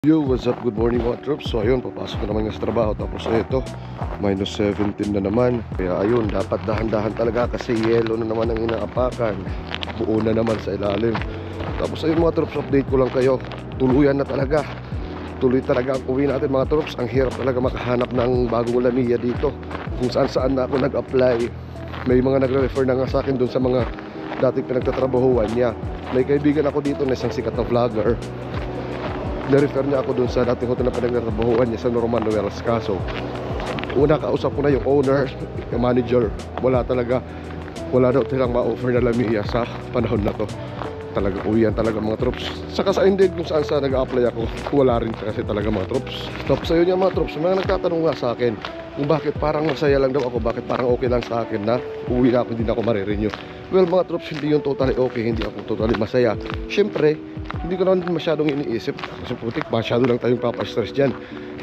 Yo, what's up? Good morning mga troops. So ayun, papasok na naman nga sa trabaho. Tapos ito, minus 17 na naman. Kaya ayun, dapat dahan-dahan talaga kasi yelo na naman ang inaapakan. Buo na naman sa ilalim. Tapos ayun mga troops, update ko lang kayo. Tuluyan na talaga. Tuloy talaga ang uwi natin mga troops. Ang hirap talaga makahanap ng bagong Lamiya dito. Kung saan na ako nag-apply. May mga nagre-refer na nga sa akin doon sa mga dating pinagtatrabahuan niya. May kaibigan ako dito na isang sikat na vlogger. Na-refer niya ako dun sa dating hotel na pinagtatrabahuan niya sa Norman Noels. Kaso una kausap ko na yung owner, yung manager. Wala daw silang ma-offer na Lamiya sa panahon na to. Talaga uwian talaga mga troops. Saka sa Indeed kung saan nag-a-apply ako, wala rin kasi talaga mga troops. Tapos ayun yung mga troops, mga nagtatanong nga sa akin kung bakit parang masaya lang daw ako, bakit parang okay lang sa akin na uwi na ako, hindi na ako marirenew. Well mga troops, hindi yung totally okay, hindi ako totally masaya. Syempre, hindi ko naman masyadong iniisip kasi putik, masyado lang tayong papastress dyan.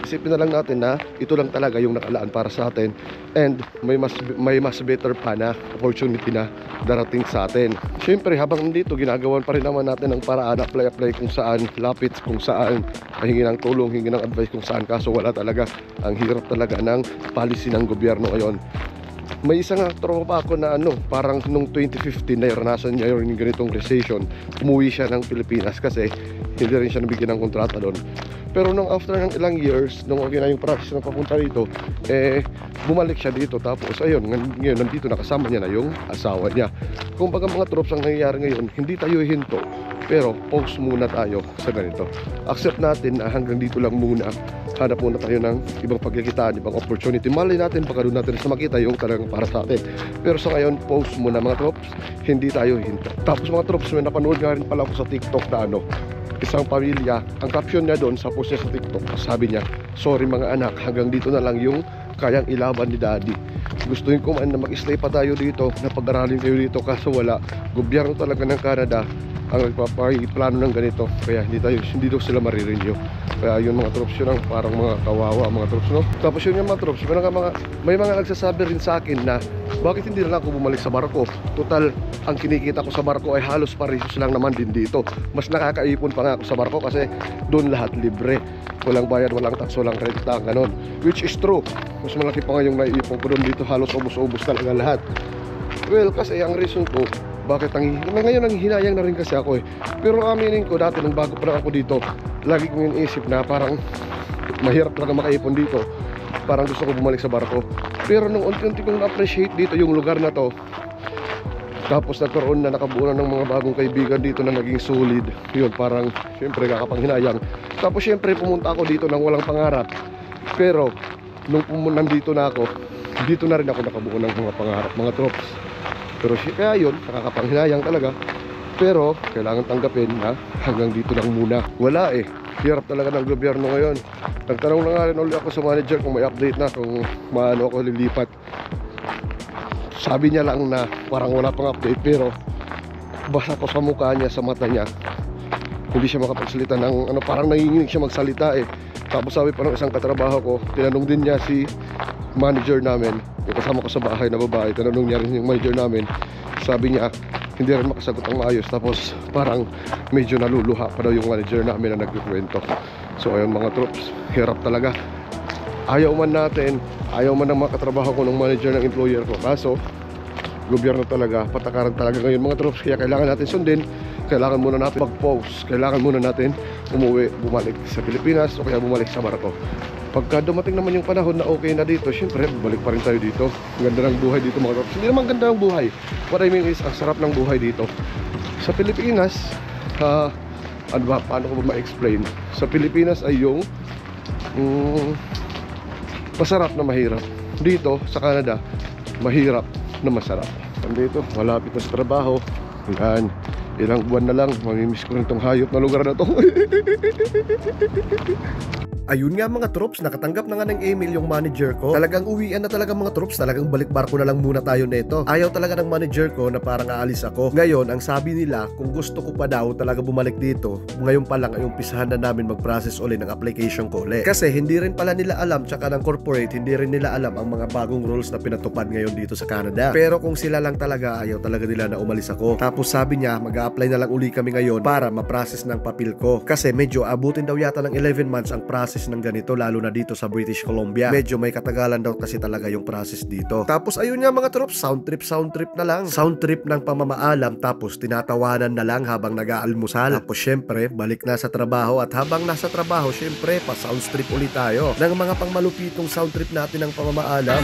Isipin na lang natin na ito lang talaga yung nakalaan para sa atin. And may mas better pa na opportunity na darating sa atin. Syempre habang dito, ginagawan pa rin naman natin ang paraan, apply kung saan, lapit kung saan, hingi ng tulong, hingi ng advice kung saan. Kaso wala talaga, ang hirap talaga ng policy ng gobyerno ngayon. May isang tropa ako na parang nung 2015 na naranasan niya yung ganitong recession. Umuwi siya ng Pilipinas kasi hindi rin siya nabigyan ng kontrata doon. Pero nung after ng ilang years, nung okay na yung process na papunta dito, bumalik siya dito. Tapos ayun, ngayon nandito nakasama niya na yung asawa niya. Kung baga mga troops ang nangyayari ngayon, hindi tayo hinto. Pero pause muna tayo sa ganito. Accept natin na hanggang dito lang muna. Hanap muna tayo ng ibang pagkikitaan, ibang opportunity. Malay natin, baka doon natin sa makita yung talagang para sa atin. Pero sa ngayon, pause muna mga troops. Hindi tayo hinto. Tapos mga troops, may napanood nga rin pala ako sa TikTok na isang pamilya, ang caption niya doon sa post niya sa TikTok, sabi niya, sorry mga anak, hanggang dito na lang yung kayang ilaban ni daddy. Gustuin ko man na mag-stay pa tayo dito, na pag-aralin kayo dito, kaso wala. Gobyerno talaga ng Canada ang nagpapaplano ng ganito, kaya hindi daw sila marirenew. Kaya yun mga troops, yun ang parang mga kawawa mga troops, no? Tapos yun yung mga troops, may mga nagsasabi rin sa akin na bakit hindi na lang ako bumalik sa barko? Total, ang kinikita ko sa barko ay halos parehas lang naman din dito. Mas nakakaipon pa nga ako sa barko kasi doon lahat libre. Walang bayad, walang tax, walang renta, ganon. Which is true. Mas malaki pa nga yung naiipon ko doon, dito halos ubos-ubos talaga lahat. Well, kasi ang reason ko, bakit ngayon ang hinayang na rin kasi ako Pero aminin ko dati nung bago pa lang ako dito, lagi kong iniisip na parang mahirap talaga makaipon dito. Parang gusto ko bumalik sa barko. Pero nung unti-unti kong na-appreciate dito yung lugar na to, tapos nagkaroon na nakabuo na ng mga bagong kaibigan dito na naging solid. Yun, parang syempre kakapanghinayang. Tapos syempre pumunta ako dito nang walang pangarap. Pero nung nandito na ako, dito na rin ako nakabuo ng mga pangarap, mga troops. Pero kaya yun, nakakapanghinayang talaga. Pero kailangan tanggapin na hanggang dito lang muna. Wala hirap talaga ng gobyerno ngayon. Nagtanong na nga rin ulit ako sa manager kung may update na, kung maano ako lilipat. Sabi niya lang na parang wala pang update, pero basa ko sa mukha niya, sa mata niya, hindi siya makapagsalita ng parang nanginginig siya magsalita Tapos sabi pa ng isang katrabaho ko, tinanong din niya si manager namin, yung kasama ko sa bahay na babae, tinanong niya rin yung manager namin. Sabi niya hindi rin makasagot ang maayos. Tapos parang medyo naluluha pa daw yung manager namin na nagkukwento. So ayun mga troops, hirap talaga. Ayaw man natin, ayaw man ng mga katrabaho ko, ng manager, ng employer ko. Kaso gobyerno talaga, patakaran talaga ngayon mga troops. Kaya kailangan natin sundin. Kailangan muna natin mag-pause. Kailangan muna natin umuwi, bumalik sa Pilipinas o kaya bumalik sa barko. Pagka dumating naman yung panahon na okay na dito, syempre balik pa rin tayo dito. Ang ganda ng buhay dito mga troops. Hindi naman ganda ng buhay, what I mean is ang sarap ng buhay dito sa Pilipinas. Paano ko ba ma-explain? Sa Pilipinas ay yung masarap na mahirap. Dito sa Canada, mahirap na masarap. Dito, malapit na sa trabaho. Yan, ilang buwan na lang, mamimiss ko rin itong hayop na lugar na to. Ayun nga mga troops, nakatanggap na nga ng email yung manager ko. Talagang uwian na talaga mga troops, talagang balik barko na lang muna tayo neto. Ayaw talaga ng manager ko na parang aalis ako. Ngayon, ang sabi nila, kung gusto ko pa daw talaga bumalik dito, ngayon pa lang ay umpisahan na namin mag-process ulit ng application ko ulit. Kasi hindi rin pala nila alam, tsaka ng corporate, hindi rin nila alam ang mga bagong rules na pinatupad ngayon dito sa Canada. Pero kung sila lang talaga, ayaw talaga nila na umalis ako. Tapos sabi niya, mag-a-apply na lang uli kami ngayon para ma-process ng papel ko. Kasi medyo abutin daw yata ng 11 months ang process ng ganito, lalo na dito sa British Columbia. Medyo may katagalan daw kasi talaga yung process dito. Tapos ayun nga mga troops, sound trip na lang. Sound trip ng pamamaalam, tapos tinatawanan na lang habang nag-aalmusal. Tapos syempre, balik na sa trabaho, at habang nasa trabaho, syempre, pa sound trip ulit tayo ng mga pangmalupitong sound trip natin ng pamamaalam.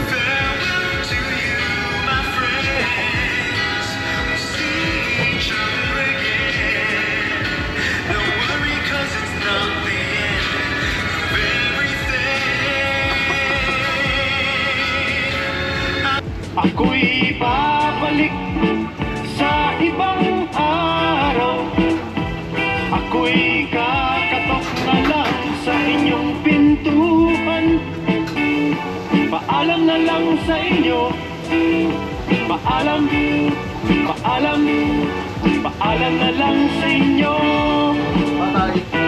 Ako'y babalik sa ibang araw. Ako'y kakatok na lang sa inyong pintuan. Paalam na lang sa inyo. Paalam, paalam, paalam na lang sa inyo. Bye.